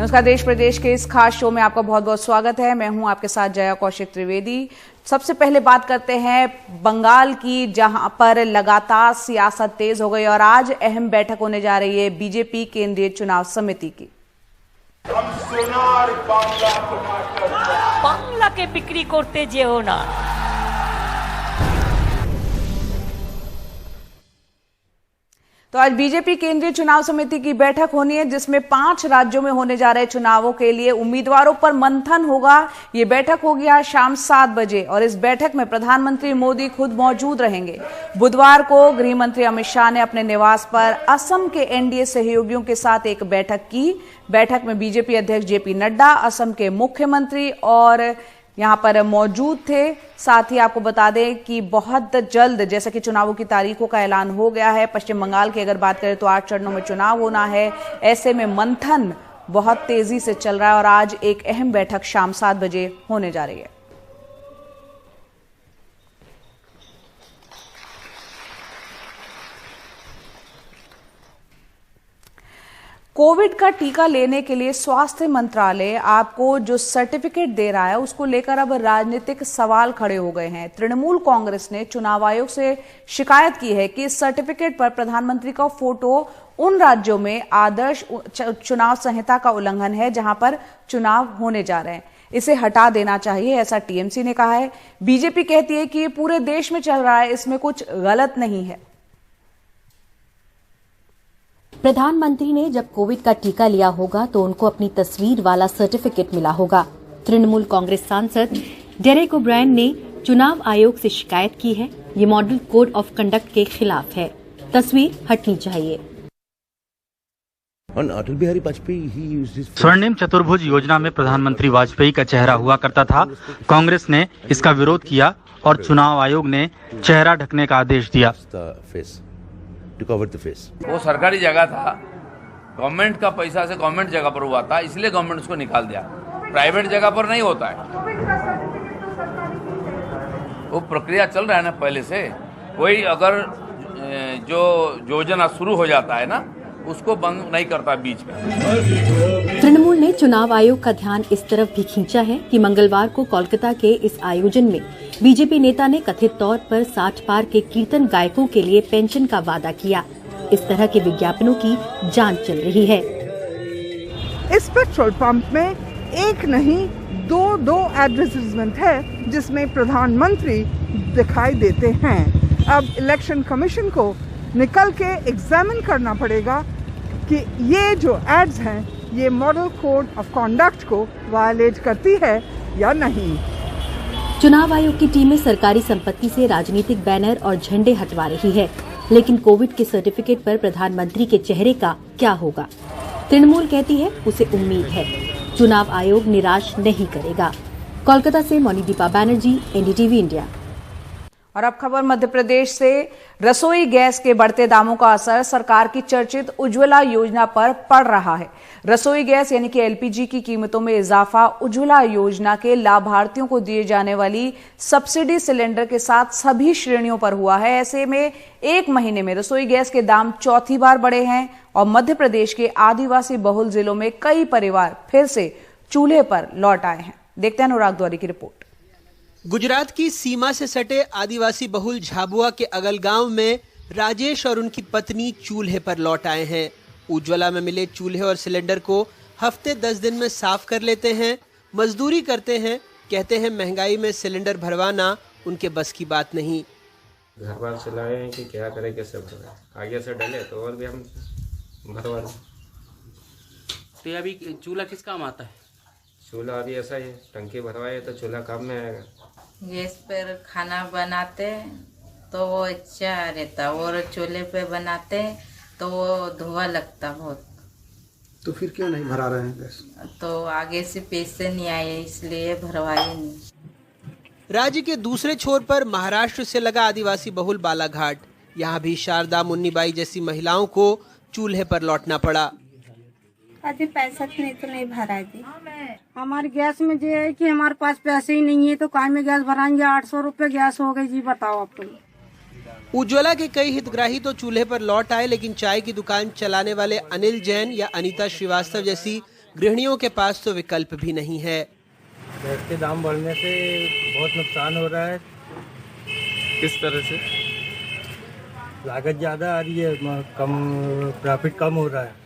नमस्कार, देश प्रदेश के इस खास शो में आपका बहुत बहुत स्वागत है। मैं हूं आपके साथ जया कौशिक त्रिवेदी। सबसे पहले बात करते हैं बंगाल की, जहां पर लगातार सियासत तेज हो गई और आज अहम बैठक होने जा रही है बीजेपी केंद्रीय चुनाव समिति की। हम सोनार बांग्ला के बिक्री करते जेओ ना। तो आज बीजेपी केंद्रीय चुनाव समिति की बैठक होनी है, जिसमें 5 राज्यों में होने जा रहे चुनावों के लिए उम्मीदवारों पर मंथन होगा। ये बैठक होगी आज शाम 7 बजे और इस बैठक में प्रधानमंत्री मोदी खुद मौजूद रहेंगे। बुधवार को गृह मंत्री अमित शाह ने अपने निवास पर असम के एनडीए सहयोगियों के साथ एक बैठक की। बैठक में बीजेपी अध्यक्ष जेपी नड्डा, असम के मुख्यमंत्री और यहां पर मौजूद थे। साथ ही आपको बता दें कि बहुत जल्द, जैसे कि चुनावों की तारीखों का ऐलान हो गया है, पश्चिम बंगाल की अगर बात करें तो 8 चरणों में चुनाव होना है। ऐसे में मंथन बहुत तेजी से चल रहा है और आज एक अहम बैठक शाम 7 बजे होने जा रही है। कोविड का टीका लेने के लिए स्वास्थ्य मंत्रालय आपको जो सर्टिफिकेट दे रहा है, उसको लेकर अब राजनीतिक सवाल खड़े हो गए हैं। तृणमूल कांग्रेस ने चुनाव आयोग से शिकायत की है कि इस सर्टिफिकेट पर प्रधानमंत्री का फोटो उन राज्यों में आदर्श चुनाव संहिता का उल्लंघन है जहां पर चुनाव होने जा रहे हैं। इसे हटा देना चाहिए, ऐसा टीएमसी ने कहा है। बीजेपी कहती है कि ये पूरे देश में चल रहा है, इसमें कुछ गलत नहीं है। प्रधानमंत्री ने जब कोविड का टीका लिया होगा तो उनको अपनी तस्वीर वाला सर्टिफिकेट मिला होगा। तृणमूल कांग्रेस सांसद डेरेक ओब्रायन ने चुनाव आयोग से शिकायत की है। ये मॉडल कोड ऑफ कंडक्ट के खिलाफ है। तस्वीर हटनी चाहिए। स्वर्णिम चतुर्भुज योजना में प्रधानमंत्री वाजपेयी का चेहरा हुआ करता था। कांग्रेस ने इसका विरोध किया और चुनाव आयोग ने चेहरा ढकने का आदेश दिया। वो सरकारी जगह था, गवर्नमेंट का पैसा से गवर्नमेंट जगह पर हुआ था, इसलिए गवर्नमेंट उसको निकाल दिया। प्राइवेट जगह पर नहीं होता है। वो प्रक्रिया चल रहा है ना पहले से। कोई अगर जो योजना शुरू हो जाता है ना, उसको बंद नहीं करता बीच में। तृणमूल ने चुनाव आयोग का ध्यान इस तरफ भी खींचा है कि मंगलवार को कोलकाता के इस आयोजन में बीजेपी नेता ने कथित तौर पर 60 पार के कीर्तन गायकों के लिए पेंशन का वादा किया। इस तरह के विज्ञापनों की जांच चल रही है। इस पेट्रोल पंप में एक नहीं दो एडवर्टाइजमेंट है जिसमें प्रधानमंत्री दिखाई देते हैं। अब इलेक्शन कमीशन को निकल के एग्जामिन करना पड़ेगा कि ये जो एड्स हैं ये मॉडल कोड ऑफ कॉन्डक्ट को वायलेट करती है या नहीं। चुनाव आयोग की टीमें सरकारी संपत्ति से राजनीतिक बैनर और झंडे हटवा रही है, लेकिन कोविड के सर्टिफिकेट पर प्रधानमंत्री के चेहरे का क्या होगा? तृणमूल कहती है उसे उम्मीद है, चुनाव आयोग निराश नहीं करेगा। कोलकाता से मोनिदीपा बैनर्जी, एनडीटीवी इंडिया। और अब खबर मध्य प्रदेश से। रसोई गैस के बढ़ते दामों का असर सरकार की चर्चित उज्ज्वला योजना पर पड़ रहा है। रसोई गैस यानी कि एलपीजी की कीमतों में इजाफा उज्ज्वला योजना के लाभार्थियों को दिए जाने वाली सब्सिडी सिलेंडर के साथ सभी श्रेणियों पर हुआ है। ऐसे में एक महीने में रसोई गैस के दाम चौथी बार बढ़े हैं और मध्य प्रदेश के आदिवासी बहुल जिलों में कई परिवार फिर से चूल्हे पर लौट आए हैं। देखते हैं अनुराग द्वारी की रिपोर्ट। गुजरात की सीमा से सटे आदिवासी बहुल झाबुआ के अगल गांव में राजेश और उनकी पत्नी चूल्हे पर लौट आए हैं। उज्ज्वला में मिले चूल्हे और सिलेंडर को हफ्ते 10 दिन में साफ कर लेते हैं, मजदूरी करते हैं। कहते हैं महंगाई में सिलेंडर भरवाना उनके बस की बात नहीं। घर बार चलाए हैं कि क्या करें, कैसे भरवाएं, आगे से डले तो और भी हम भरवा दें। तो अभी चूल्हा किस काम आता है? चूल्हा अभी ऐसा ही टंकी भरवाए तो चूल्हा काम में आएगा। गैस पर खाना बनाते तो वो अच्छा रहता, और चूल्हे पे बनाते तो वो धुआं लगता बहुत। तो फिर क्यों नहीं भरा रहे हैं गैस? तो आगे से पैसे नहीं आए इसलिए भरवाए नहीं। राज्य के दूसरे छोर पर महाराष्ट्र से लगा आदिवासी बहुल बालाघाट। यहाँ भी शारदा मुन्नीबाई जैसी महिलाओं को चूल्हे पर लौटना पड़ा। अभी पैसा नहीं तो नहीं भरा थी। हमारे गैस में जो है कि हमारे पास पैसे ही नहीं है तो काय में गैस भराएंगे। 800 रुपए गैस हो गई जी, बताओ आप तुम। उज्ज्वला के कई हितग्राही तो चूल्हे पर लौट आए, लेकिन चाय की दुकान चलाने वाले अनिल जैन या अनीता श्रीवास्तव जैसी गृहिणियों के पास तो विकल्प भी नहीं है। गैस के दाम बढ़ने से बहुत नुकसान हो रहा है। किस तरह से? लागत ज़्यादा आ रही है, कम प्रॉफिट कम हो रहा है।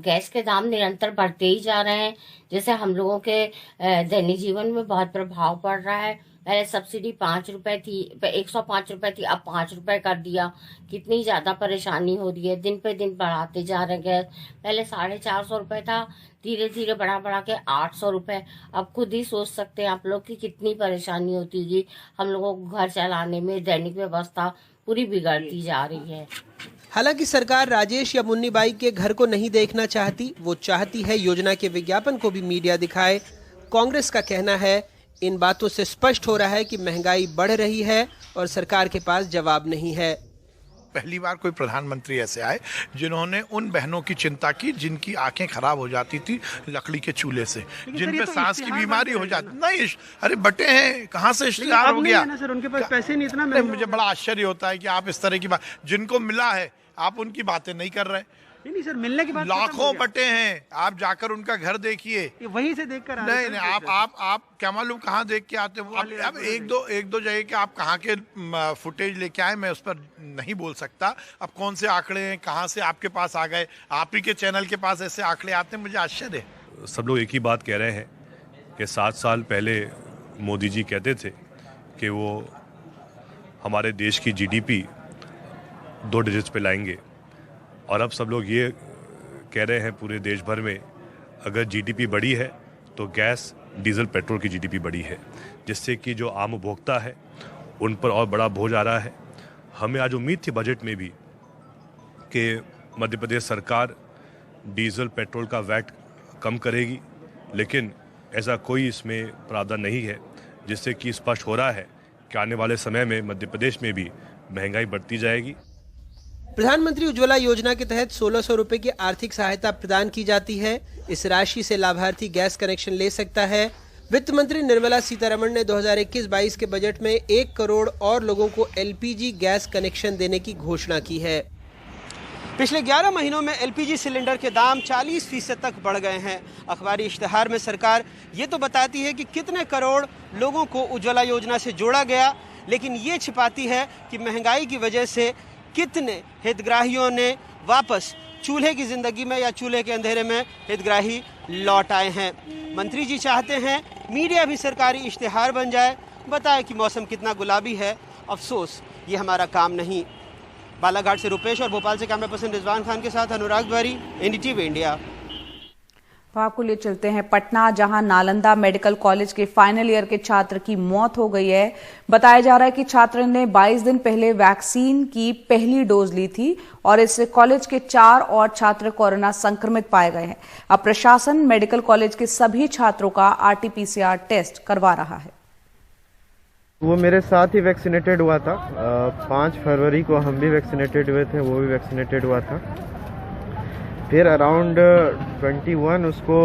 गैस के दाम निरंतर बढ़ते ही जा रहे हैं, जैसे हम लोगों के दैनिक जीवन में बहुत प्रभाव पड़ रहा है। पहले सब्सिडी 5 रुपए थी, 105 रुपए थी, अब 5 रुपए कर दिया। कितनी ज्यादा परेशानी हो रही है, दिन पे दिन बढ़ाते जा रहे हैं गैस। पहले 450 रुपए था, धीरे धीरे बढ़ा के 800 रुपए। अब खुद ही सोच सकते हैं आप लोग कि कितनी परेशानी होती होगी हम लोगों को घर चलाने में। दैनिक व्यवस्था पूरी बिगड़ती जा रही है। हालांकि सरकार राजेश या मुन्नी बाई के घर को नहीं देखना चाहती, वो चाहती है योजना के विज्ञापन को भी मीडिया दिखाए। कांग्रेस का कहना है इन बातों से स्पष्ट हो रहा है कि महंगाई बढ़ रही है और सरकार के पास जवाब नहीं है। पहली बार कोई प्रधानमंत्री ऐसे आए जिन्होंने उन बहनों की चिंता की जिनकी आंखें खराब हो जाती थी लकड़ी के चूल्हे से, जिन पे सांस की बीमारी हो जाती। नहीं, अरे बटे हैं, कहाँ से इश्तेहार हो गया सर, उनके पास पैसे नहीं इतना। मुझे बड़ा आश्चर्य होता है कि आप इस तरह की बात, जिनको मिला है आप उनकी बातें नहीं कर रहे। नहीं सर, मिलने की बात लाखों बटे हैं, आप जाकर उनका घर देखिए। वहीं से देखकर नहीं, आप क्या मालूम कहाँ देख के आते हो। अब एक दो जगह के आप कहाँ के फुटेज लेके आए, मैं उस पर नहीं बोल सकता। अब कौन से आंकड़े हैं, कहाँ से आपके पास आ गए, आप ही के चैनल के पास ऐसे आंकड़े आते हैं, मुझे आश्चर्य है। सब लोग एक ही बात कह रहे हैं कि 7 साल पहले मोदी जी कहते थे कि वो हमारे देश की जीडीपी 2 डिजिट्स पे लाएंगे, और अब सब लोग ये कह रहे हैं पूरे देश भर में अगर जीडीपी बढ़ी है तो गैस, डीजल, पेट्रोल की जीडीपी बढ़ी है, जिससे कि जो आम उपभोक्ता है उन पर और बड़ा बोझ आ रहा है। हमें आज उम्मीद थी बजट में भी कि मध्य प्रदेश सरकार डीजल, पेट्रोल का वैट कम करेगी, लेकिन ऐसा कोई इसमें प्रावधान नहीं है, जिससे कि स्पष्ट हो रहा है कि आने वाले समय में मध्य प्रदेश में भी महंगाई बढ़ती जाएगी। प्रधानमंत्री उज्ज्वला योजना के तहत 1600 रुपए की आर्थिक सहायता प्रदान की जाती है। इस राशि से लाभार्थी गैस कनेक्शन ले सकता है। वित्त मंत्री निर्मला सीतारमण ने 2021-22 के बजट में 1 करोड़ और लोगों को एलपीजी गैस कनेक्शन देने की घोषणा की है। पिछले 11 महीनों में एलपीजी सिलेंडर के दाम 40% तक बढ़ गए हैं। अखबारी इश्तेहार में सरकार ये तो बताती है कि कितने करोड़ लोगों को उज्ज्वला योजना से जोड़ा गया, लेकिन ये छिपाती है कि महंगाई की वजह से कितने हितग्राहियों ने वापस चूल्हे की जिंदगी में या चूल्हे के अंधेरे में हितग्राही लौट आए हैं। मंत्री जी चाहते हैं मीडिया भी सरकारी इश्तेहार बन जाए, बताए कि मौसम कितना गुलाबी है। अफसोस ये हमारा काम नहीं। बालाघाट से रुपेश और भोपाल से कैमरा पर्सन रिजवान खान के साथ अनुराग द्वारी, एनडीटीवी इंडिया। तो आपको लिए चलते हैं पटना, जहां नालंदा मेडिकल कॉलेज के फाइनल ईयर के छात्र की मौत हो गई है। बताया जा रहा है कि छात्र ने 22 दिन पहले वैक्सीन की पहली डोज ली थी और इस कॉलेज के 4 और छात्र कोरोना संक्रमित पाए गए हैं। अब प्रशासन मेडिकल कॉलेज के सभी छात्रों का RT-PCR टेस्ट करवा रहा है। वो मेरे साथ ही वैक्सीनेटेड हुआ था। 5 फरवरी को हम भी वैक्सीनेटेड हुए थे, वो भी वैक्सीनेटेड हुआ था। फिर अराउंड 21 उसको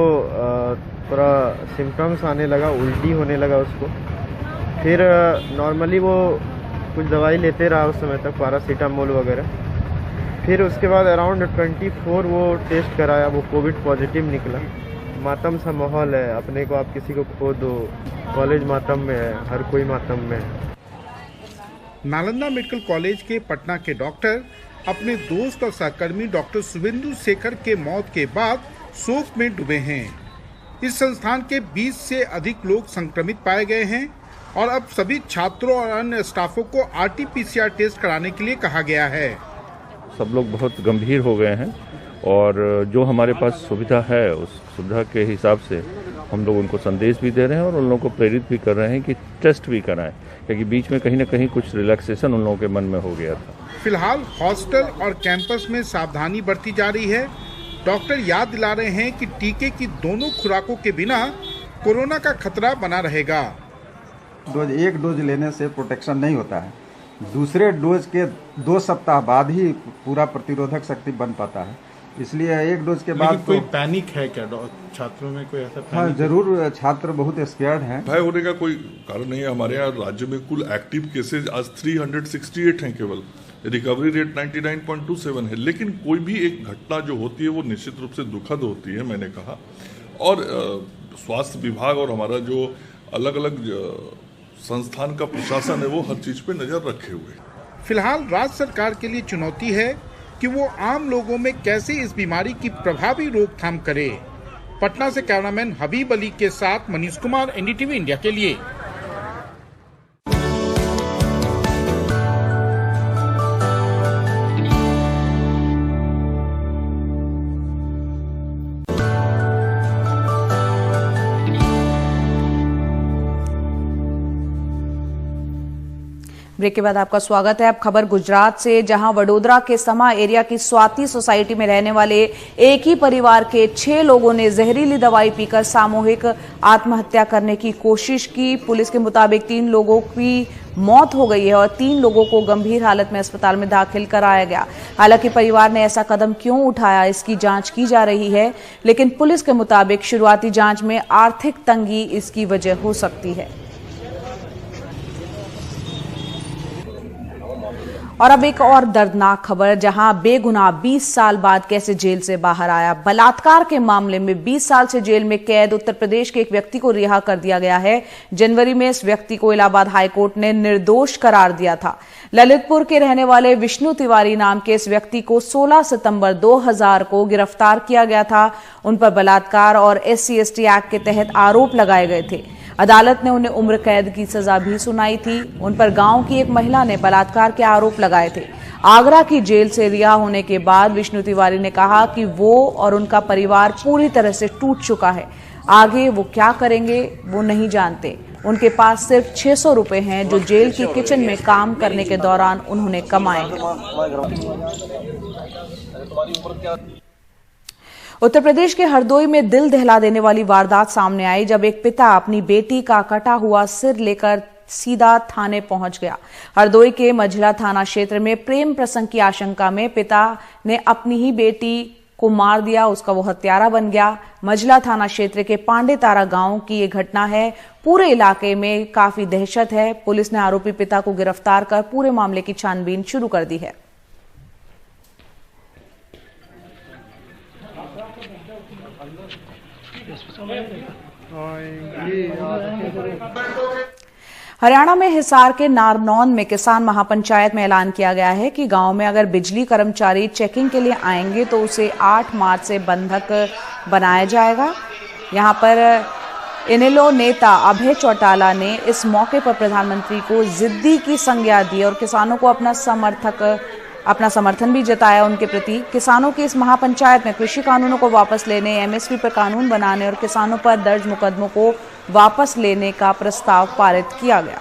थोड़ा सिम्टम्स आने लगा, उल्टी होने लगा उसको। फिर नॉर्मली वो कुछ दवाई लेते रहा उस समय तक, पैरासीटामोल वगैरह। फिर उसके बाद अराउंड 24 वो टेस्ट कराया, वो कोविड पॉजिटिव निकला। मातम सा माहौल है, अपने को आप किसी को खो दो, कॉलेज मातम में है, हर कोई मातम में है। नालंदा मेडिकल कॉलेज के पटना के डॉक्टर अपने दोस्त और सहकर्मी डॉक्टर शुभेंदु शेखर के मौत के बाद शोक में डूबे हैं। इस संस्थान के 20 से अधिक लोग संक्रमित पाए गए हैं और अब सभी छात्रों और अन्य स्टाफों को RT-PCR टेस्ट कराने के लिए कहा गया है। सब लोग बहुत गंभीर हो गए हैं और जो हमारे पास सुविधा है उस सुविधा के हिसाब से हम लोग उनको संदेश भी दे रहे हैं और उन लोगों को प्रेरित भी कर रहे हैं कि टेस्ट भी कराएं, क्योंकि बीच में कहीं ना कहीं कुछ रिलैक्सेशन उन लोगों के मन में हो गया था। फिलहाल हॉस्टल और कैंपस में सावधानी बरती जा रही है। डॉक्टर याद दिला रहे हैं कि टीके की दोनों खुराकों के बिना कोरोना का खतरा बना रहेगा। एक डोज लेने से प्रोटेक्शन नहीं होता है, दूसरे डोज के 2 सप्ताह बाद ही पूरा प्रतिरोधक शक्ति बन पाता है। इसलिए एक डोज के बाद कोई पैनिक है क्या छात्रों में? कोई ऐसा हाँ, जरूर छात्र बहुत स्केर्ड हैं। भय होने का कोई कारण नहीं है। हमारे यहाँ राज्य में कुल एक्टिव केसेज आज 368 हैं केवल। रिकवरी रेट 99.27 है। लेकिन कोई भी एक घटना जो होती है वो निश्चित रूप से दुखद होती है, मैंने कहा। और स्वास्थ्य विभाग और हमारा जो अलग अलग संस्थान का प्रशासन है वो हर चीज पे नजर रखे हुए। फिलहाल राज्य सरकार के लिए चुनौती है कि वो आम लोगों में कैसे इस बीमारी की प्रभावी रोकथाम करे। पटना से कैमरामैन हबीब अली के साथ मनीष कुमार, एनडीटीवी इंडिया के लिए। ब्रेक के बाद आपका स्वागत है। अब खबर गुजरात से, जहां वडोदरा के समा एरिया की स्वाति सोसाइटी में रहने वाले एक ही परिवार के 6 लोगों ने जहरीली दवाई पीकर सामूहिक आत्महत्या करने की कोशिश की। पुलिस के मुताबिक 3 लोगों की मौत हो गई है और 3 लोगों को गंभीर हालत में अस्पताल में दाखिल कराया गया। हालांकि परिवार ने ऐसा कदम क्यों उठाया, इसकी जांच की जा रही है, लेकिन पुलिस के मुताबिक शुरुआती जांच में आर्थिक तंगी इसकी वजह हो सकती है। और अब एक और दर्दनाक खबर, जहां बेगुनाह 20 साल बाद कैसे जेल से बाहर आया। बलात्कार के मामले में 20 साल से जेल में कैद उत्तर प्रदेश के एक व्यक्ति को रिहा कर दिया गया है। जनवरी में इस व्यक्ति को इलाहाबाद हाईकोर्ट ने निर्दोष करार दिया था। ललितपुर के रहने वाले विष्णु तिवारी नाम के इस व्यक्ति को 16 सितंबर 2000 को गिरफ्तार किया गया था। उन पर बलात्कार और SC/ST एक्ट के तहत आरोप लगाए गए थे। अदालत ने उन्हें उम्र कैद की सजा भी सुनाई थी। उन पर गांव की एक महिला ने बलात्कार के आरोप लगाए थे। आगरा की जेल से रिहा होने के बाद विष्णु तिवारी ने कहा कि वो और उनका परिवार पूरी तरह से टूट चुका है। आगे वो क्या करेंगे वो नहीं जानते। उनके पास सिर्फ 600 रुपए हैं जो जेल की किचन में काम करने के दौरान उन्होंने कमाए। उत्तर प्रदेश के हरदोई में दिल दहला देने वाली वारदात सामने आई, जब एक पिता अपनी बेटी का कटा हुआ सिर लेकर सीधा थाने पहुंच गया। हरदोई के मझिला थाना क्षेत्र में प्रेम प्रसंग की आशंका में पिता ने अपनी ही बेटी को मार दिया, उसका वो हत्यारा बन गया। मझिला थाना क्षेत्र के पांडे तारा गांव की ये घटना है। पूरे इलाके में काफी दहशत है। पुलिस ने आरोपी पिता को गिरफ्तार कर पूरे मामले की छानबीन शुरू कर दी है। हरियाणा में हिसार के नारनौन में किसान महापंचायत में ऐलान किया गया है कि गांव में अगर बिजली कर्मचारी चेकिंग के लिए आएंगे तो उसे 8 मार्च से बंधक बनाया जाएगा। यहां पर इनेलो नेता अभय चौटाला ने इस मौके पर प्रधानमंत्री को जिद्दी की संज्ञा दी और किसानों को अपना समर्थन भी जताया उनके प्रति। किसानों की इस महापंचायत में कृषि कानूनों को वापस लेने, MSP पर कानून बनाने और किसानों पर दर्ज मुकदमों को वापस लेने का प्रस्ताव पारित किया गया।